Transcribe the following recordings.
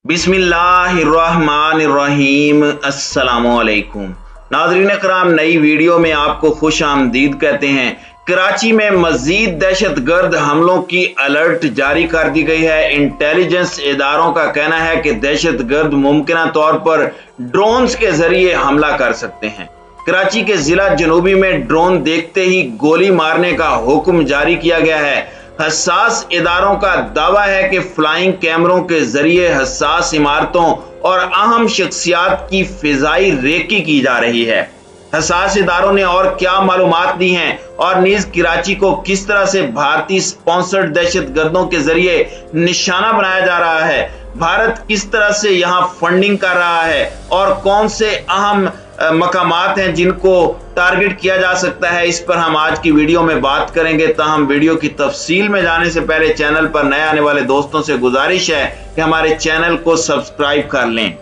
बिस्मिल्लाहिर्रहमानिर्रहीम। अस्सलामुअलैकुम नाज़रीन कराम, नई वीडियो में आपको खुश आमदीद कहते हैं। कराची में मजीद दहशतगर्द हमलों की अलर्ट जारी कर दी गई है। इंटेलिजेंस इदारों का कहना है कि दहशतगर्द मुमकिना तौर पर ड्रोन्स के जरिए हमला कर सकते हैं। कराची के जिला जनूबी में ड्रोन देखते ही गोली मारने का हुक्म जारी किया गया है। हसास इदारों का दावा है कि फ्लाइंग कैमरों के जरिए हसास इमारतों और अहम शख्सियात की फिजाई रेकी की जा रही है। हसास इदारों ने और क्या मालूमात दी हैं और नीज कराची को किस तरह से भारतीय स्पॉन्सर्ड दहशतगर्दों के जरिए निशाना बनाया जा रहा है, भारत किस तरह से यहाँ फंडिंग कर रहा है और कौन से अहम मकामात हैं जिनको टारगेट किया जा सकता है, इस पर हम आज की वीडियो में बात करेंगे। ताहम वीडियो की तफसील में जाने से पहले चैनल पर नए आने वाले दोस्तों से गुजारिश है कि हमारे चैनल को सब्सक्राइब कर लें।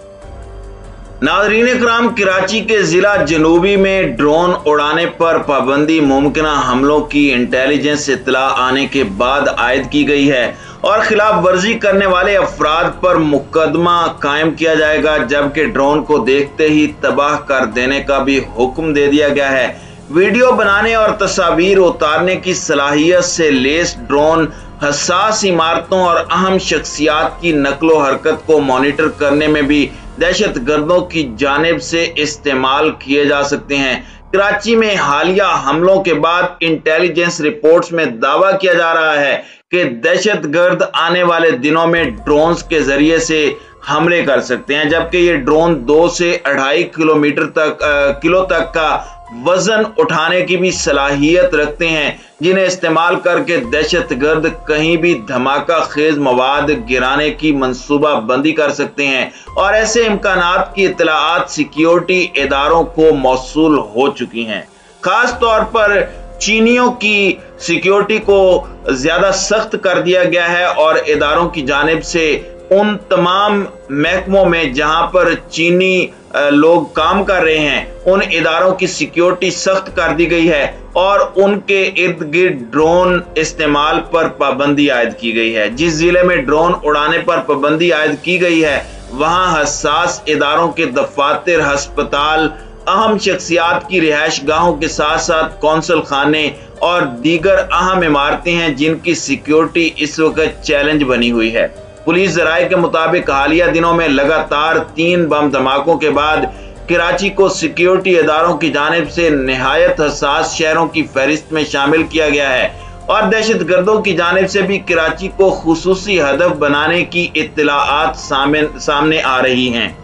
नाज़रीन इकराम, कराची के जिला जनूबी में ड्रोन उड़ाने पर पाबंदी मुमकिना हमलों की इंटेलिजेंस इत्तला आने के बाद आयद की गई है और खिलाफ वर्जी करने वाले अफराद पर मुकदमा कायम किया जाएगा, जबकि ड्रोन को देखते ही तबाह कर देने का भी हुक्म दे दिया गया है। वीडियो बनाने और तस्वीर उतारने की सलाहियत से लेस ड्रोन हसास इमारतों और अहम शख्सियात की नकलो हरकत को मॉनिटर करने में भी दहशतगर्दों की जानिब से इस्तेमाल किए जा सकते हैं। कराची में हालिया हमलों के बाद इंटेलिजेंस रिपोर्ट्स में दावा किया जा रहा है कि दहशतगर्द आने वाले दिनों में ड्रोन्स के जरिए से हमले कर सकते हैं, जबकि ये ड्रोन 2 से 2.5 किलो तक का वजन उठाने की भी सलाहियत रखते हैं, जिन्हें इस्तेमाल करके दहशतगर्द कहीं भी धमाका खेज मवाद गिराने की मंसूबा बंदी कर सकते हैं और ऐसे इम्कानात की इत्तलाआत सिक्योरिटी इदारों को मौसूल हो चुकी हैं। खास तौर पर चीनियों की सिक्योरिटी को ज्यादा सख्त कर दिया गया है और इदारों की जानिब से उन तमाम महकमों में जहां पर चीनी लोग काम कर रहे हैं, उन इदारों की सिक्योरिटी सख्त कर दी गई है और उनके इर्द गिर्द ड्रोन इस्तेमाल पर पाबंदी आयद की गई है। जिस जिले में ड्रोन उड़ाने पर पाबंदी आयद की गई है, वहां हसास इदारों के दफातर, हस्पताल, अहम शख्सियात की रिहाइश गाहों के साथ साथ कौंसल खाने और दीगर अहम इमारतें हैं जिनकी सिक्योरिटी इस वक्त चैलेंज बनी हुई है। पुलिस जराये के मुताबिक हालिया दिनों में लगातार 3 बम धमाकों के बाद कराची को सिक्योरिटी इदारों की जानिब से निहायत हसास शहरों की फहरिस्त में शामिल किया गया है और दहशतगर्दों की जानिब से भी कराची को खुसूसी हदफ बनाने की इत्तलाआत सामने आ रही हैं।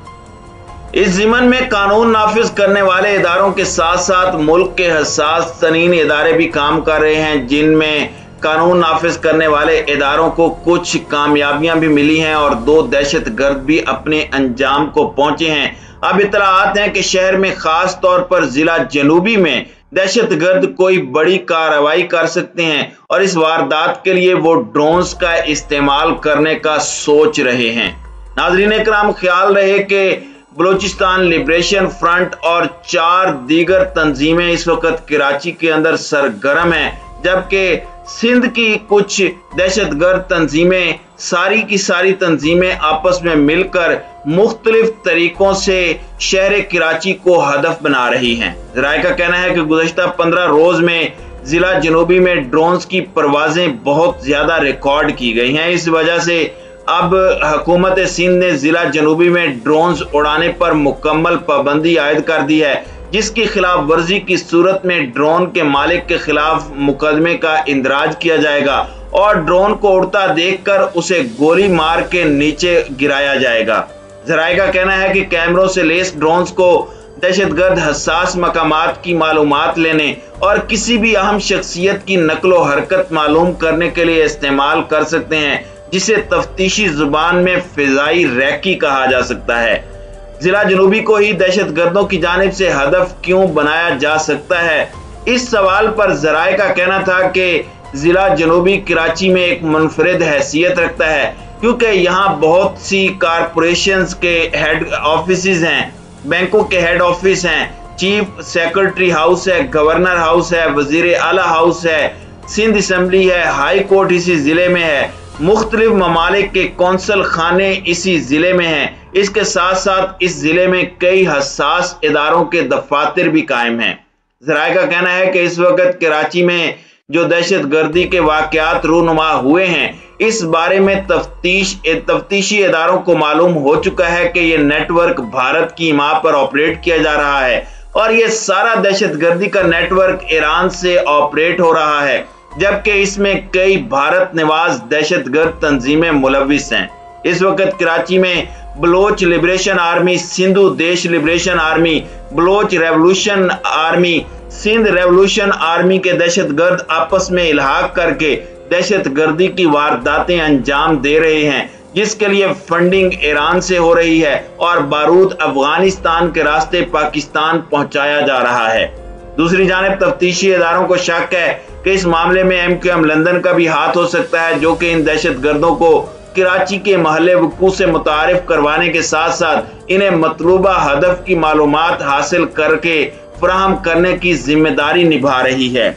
इस ज़िमन में कानून नाफिज करने वाले इदारों के साथ साथ मुल्क के हसास तरीन इदारे भी काम कर रहे हैं, जिनमें कानून नाफिज करने वाले इदारों को कुछ कामयाबियां भी मिली हैं और 2 दहशतगर्द भी अपने अंजाम को पहुंचे हैं। अब इत्तलाआत हैं कि शहर में खास तौर पर जिला जनूबी में दहशतगर्द कोई बड़ी कार्रवाई कर सकते हैं और इस वारदात के लिए वो ड्रोन्स का इस्तेमाल करने का सोच रहे हैं। नाज़रीन इकराम, ख्याल रहे कि बलूचिस्तान लिबरेशन फ्रंट और 4 दीगर तंजीमें इस वक्त कराची के अंदर सरगर्म हैं, जबकि सिंध की कुछ दहशतगर्द तंजीमें, सारी की सारी तंजीमें आपस में मिलकर मुख्तलिफ तरीकों से शहर कराची को हदफ बना रही हैं। जराये का कहना है कि गुज़श्ता 15 रोज में जिला जनूबी में ड्रोन्स की परवाजें बहुत ज्यादा रिकॉर्ड की गई हैं। इस वजह से अब हुकूमत सिंध ने जिला जनूबी में ड्रोन्स उड़ाने पर मुकम्मल पाबंदी आयद कर दी है, जिसकी खिलाफ वर्जी की सूरत में ड्रोन के मालिक के खिलाफ मुकदमे का इंदराज किया जाएगा और ड्रोन को उड़ता देखकर उसे गोली मार के नीचे गिराया जाएगा। जराये का कहना है कि कैमरों से लेस ड्रोन्स को दहशतगर्द हसास मकामात की मालूमात लेने और किसी भी अहम शख्सियत की नकलो हरकत मालूम करने के लिए इस्तेमाल कर सकते हैं, जिसे तफ्तीशी जुबान में फिजाई रेकी कहा जा सकता है। जिला जनूबी को ही दहशतगर्दों की जानिब से हदफ क्यों बनाया जा सकता है, इस सवाल पर जराये का कहना था कि जिला जनूबी कराची में एक मुनफरिद हैसियत रखता है, क्योंकि यहाँ बहुत सी कारपोरेशंस के हेड ऑफिस हैं, बैंकों के हेड ऑफिस हैं, चीफ सेक्रेटरी हाउस है, गवर्नर हाउस है, वजीर आला हाउस है, सिंध असेंबली है, हाई कोर्ट इसी जिले में है, मुख्तलिफ ममालिक के कौंसल खाने इसी जिले में हैं। इसके साथ साथ इस जिले में कई हसास इदारों के दफातर भी कायम हैं। ज़राए का कहना है कि इस वक्त कराची में जो दहशत गर्दी के वाक़यात रूनुमा हुए हैं, इस बारे में तफ्तीशी इदारों को मालूम हो चुका है कि यह नेटवर्क भारत की हिमा पर ऑपरेट किया जा रहा है और यह सारा दहशत गर्दी का नेटवर्क ईरान से ऑपरेट हो रहा है, जबकि इसमें कई भारत निवास दहशत गर्द तंजीमें मुलविस हैं। इस वक्त कराची में Bloch liberation army, Sindhu Desh liberation army, Baloch revolution army, Sindh revolution army के दहशत गर्द आपस में इल्हाक करके दहशत गर्दी की वारदातें अंजाम दे रहे हैं, जिसके लिए फंडिंग ईरान से हो रही है और बारूद अफगानिस्तान के रास्ते पाकिस्तान पहुंचाया जा रहा है। दूसरी जानिब तफ्तीशी इदारों को शक है कि इस मामले में MQM लंदन का भी हाथ हो सकता है, जो कि इन दहशत गर्दों को कराची के महल वकूअ से मुतारिफ करवाने के साथ साथ इन्हें मतलूबा हदफ की मालूमात हासिल करके फराहम करने की जिम्मेदारी निभा रही है।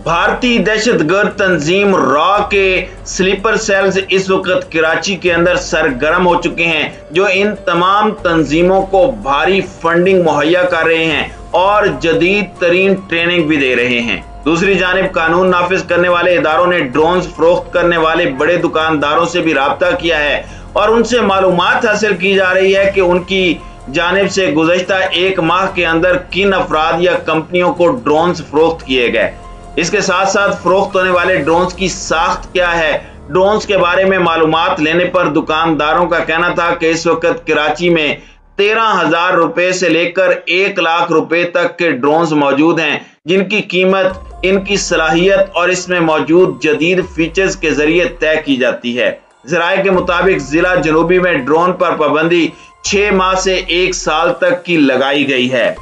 भारतीय दहशत गर्द तंजीम रॉ के स्लीपर सेल्स इस वक्त कराची के अंदर सरगर्म हो चुके हैं, जो इन तमाम तंजीमों को भारी फंडिंग मुहैया कर रहे हैं और जदीद तरीन ट्रेनिंग भी दे रहे हैं। दूसरी जानिब कानून नाफिज करने वाले इदारों ने ड्रोन्स फरोख्त करने वाले बड़े दुकानदारों से भी राब्ता किया है और उनसे मालूमात हासिल की जा रही है कि उनकी जानिब से गुज़श्ता एक माह के अंदर किन अफराद या कंपनियों को ड्रोन्स फरोख्त किए गए। इसके साथ साथ फरोख्त होने वाले ड्रोन्स की साख्त क्या है। ड्रोन्स के बारे में मालूमात लेने पर दुकानदारों का कहना था कि इस वक्त कराची में 13,000 रुपए से लेकर 1 लाख रुपए तक के ड्रोन्स मौजूद हैं, जिनकी कीमत इनकी सलाहियत और इसमें मौजूद जदीद फीचर्स के जरिए तय की जाती है। ज़राए के मुताबिक जिला जनूबी में ड्रोन पर पाबंदी 6 माह से 1 साल तक की लगाई गई है।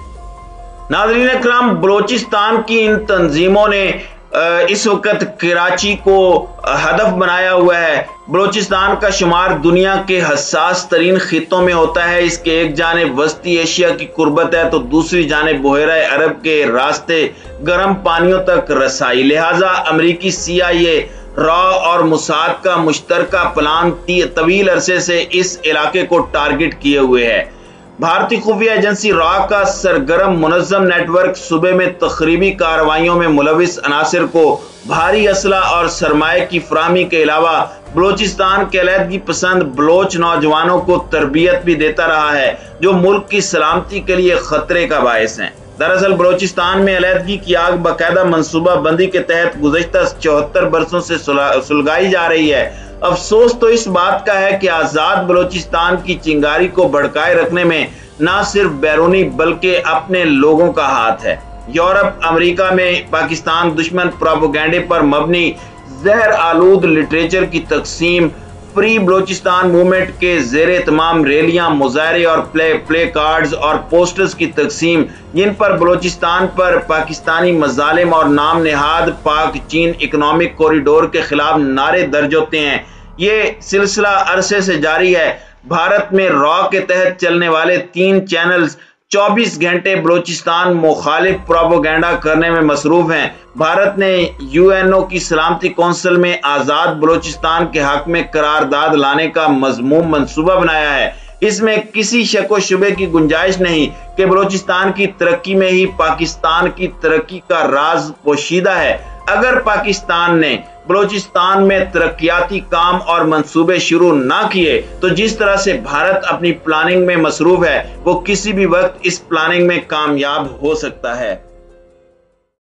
नाज़रीन इकराम, बलोचिस्तान की इन तंजीमों ने इस वक्त कराची को हदफ बनाया हुआ है। बलोचिस्तान का शुमार दुनिया के हसास तरीन खित्तों में होता है। इसके एक जानिब वस्ती एशिया की कुर्बत है तो दूसरी जानिब बहरा अरब के रास्ते गर्म पानियों तक रसाई। लिहाजा अमरीकी CIA, रॉ और मुसाद का मुश्तरका प्लान तवील अरसे से इस इलाके को टारगेट किए हुए है। भारतीय खुफिया एजेंसी रॉ का सरगर्म मुनज़्ज़म नेटवर्क सुबह में तखरीबी कार्रवाइयों में मुलविस अनासिर को भारी असला और सरमाए की फराहमी के अलावा बलोचिस्तान के अलहदगी पसंद बलोच नौजवानों को तरबियत भी देता रहा है, जो मुल्क की सलामती के लिए खतरे का बायस है। दरअसल बलोचिस्तान में अलहदगी की आग बाकायदा मनसूबा बंदी के तहत गुज़श्ता 74 बरसों से सुलगाई जा रही है। अफसोस तो इस बात का है कि आज़ाद बलोचिस्तान की चिंगारी को भड़काए रखने में न सिर्फ बैरूनी बल्कि अपने लोगों का हाथ है। यूरोप, अमेरिका में पाकिस्तान दुश्मन प्रोपेगेंडे पर मबनी जहर आलूद लिटरेचर की तकसीम, फ्री बलोचिस्तान मूवमेंट के ज़ेरे तमाम रैलियां, मुजाहरे और प्ले कार्ड्स और पोस्टर्स की तकसीम, जिन पर बलोचिस्तान पर पाकिस्तानी मजालिम और नाम नेहाद पाक चीन इकोनॉमिक कॉरिडोर के खिलाफ नारे दर्ज होते हैं, ये सिलसिला अरसे से जारी है। भारत में रॉ के तहत चलने वाले 3 चैनल्स 24 घंटे बलोचिस्तान मुखालिफ प्रोपेगेंडा करने में मसरूफ हैं। भारत ने UNO की सलामती कौंसिल में आज़ाद बलोचिस्तान के हक में करारदाद लाने का मज़मूम मंसूबा बनाया है। इसमें किसी शक व शुबे की गुंजाइश नहीं कि बलोचिस्तान की तरक्की में ही पाकिस्तान की तरक्की का राज पोशीदा है। अगर पाकिस्तान ने बलोचिस्तान में तरक्याती काम और मंसूबे शुरू ना किए तो जिस तरह से भारत अपनी प्लानिंग में मसरूफ है, वो किसी भी वक्त इस प्लानिंग में कामयाब हो सकता है।